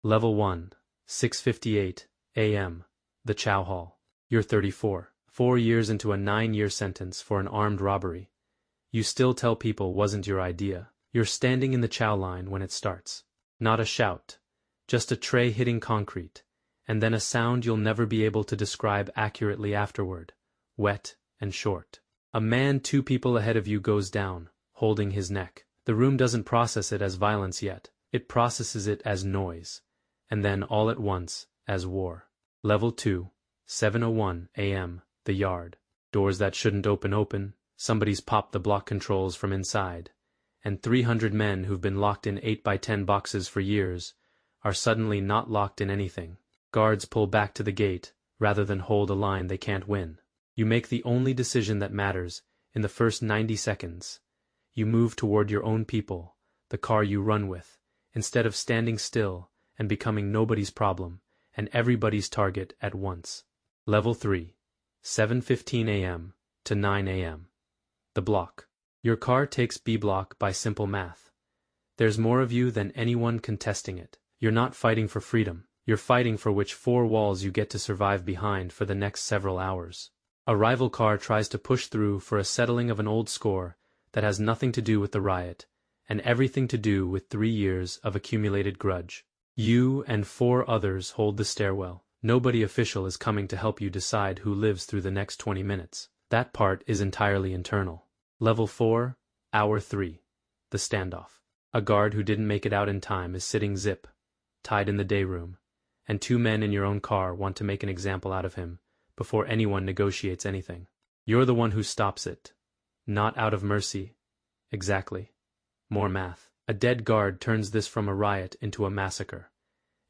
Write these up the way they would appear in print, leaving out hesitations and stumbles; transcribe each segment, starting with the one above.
Level 1, 6:58 a.m., the Chow Hall. You're 34. 4 years into a 9-year sentence for an armed robbery. You still tell people wasn't your idea. You're standing in the Chow line when it starts. Not a shout, just a tray hitting concrete, and then a sound you'll never be able to describe accurately afterward, wet and short. A man 2 people ahead of you goes down, holding his neck. The room doesn't process it as violence yet, it processes it as noise, and then all at once, as war. Level 2, 7:01 a.m., the yard. Doors that shouldn't open, somebody's popped the block controls from inside, and 300 men who've been locked in 8x10 boxes for years are suddenly not locked in anything. Guards pull back to the gate, rather than hold a line they can't win. You make the only decision that matters in the first 90 seconds. You move toward your own people, the car you run with, instead of standing still and becoming nobody's problem and everybody's target at once. Level 3, 7:15 a.m. to 9 a.m. The block. Your car takes B block by simple math. There's more of you than anyone contesting it. You're not fighting for freedom. You're fighting for which 4 walls you get to survive behind for the next several hours. A rival car tries to push through for a settling of an old score that has nothing to do with the riot, and everything to do with 3 years of accumulated grudge. You and 4 others hold the stairwell. Nobody official is coming to help you decide who lives through the next 20 minutes. That part is entirely internal. Level 4, Hour 3. The Standoff. A guard who didn't make it out in time is sitting zip, tied in the day room, and 2 men in your own car want to make an example out of him before anyone negotiates anything. You're the one who stops it. Not out of mercy. Exactly. More math. A dead guard turns this from a riot into a massacre.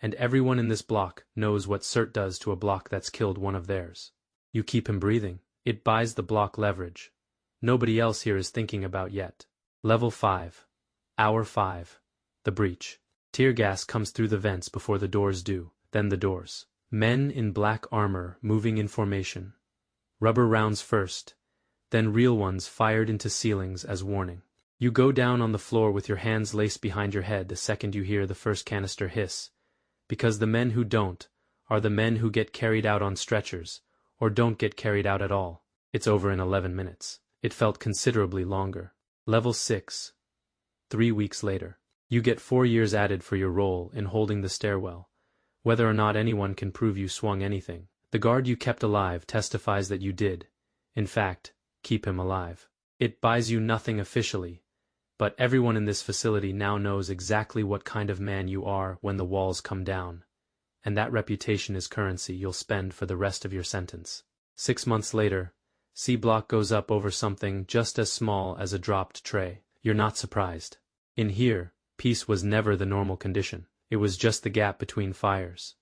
And everyone in this block knows what CERT does to a block that's killed one of theirs. You keep him breathing. It buys the block leverage. Nobody else here is thinking about yet. Level 5. Hour 5. The breach. Tear gas comes through the vents before the doors do, then the doors. Men in black armor moving in formation. Rubber rounds first, then real ones fired into ceilings as warning. You go down on the floor with your hands laced behind your head the second you hear the first canister hiss, because the men who don't are the men who get carried out on stretchers, or don't get carried out at all. It's over in 11 minutes. It felt considerably longer. Level 6. 3 weeks later. You get 4 years added for your role in holding the stairwell, whether or not anyone can prove you swung anything. The guard you kept alive testifies that you did, in fact, keep him alive. It buys you nothing officially, but everyone in this facility now knows exactly what kind of man you are when the walls come down, and that reputation is currency you'll spend for the rest of your sentence. 6 months later, C block goes up over something just as small as a dropped tray. You're not surprised. In here, peace was never the normal condition. It was just the gap between fires.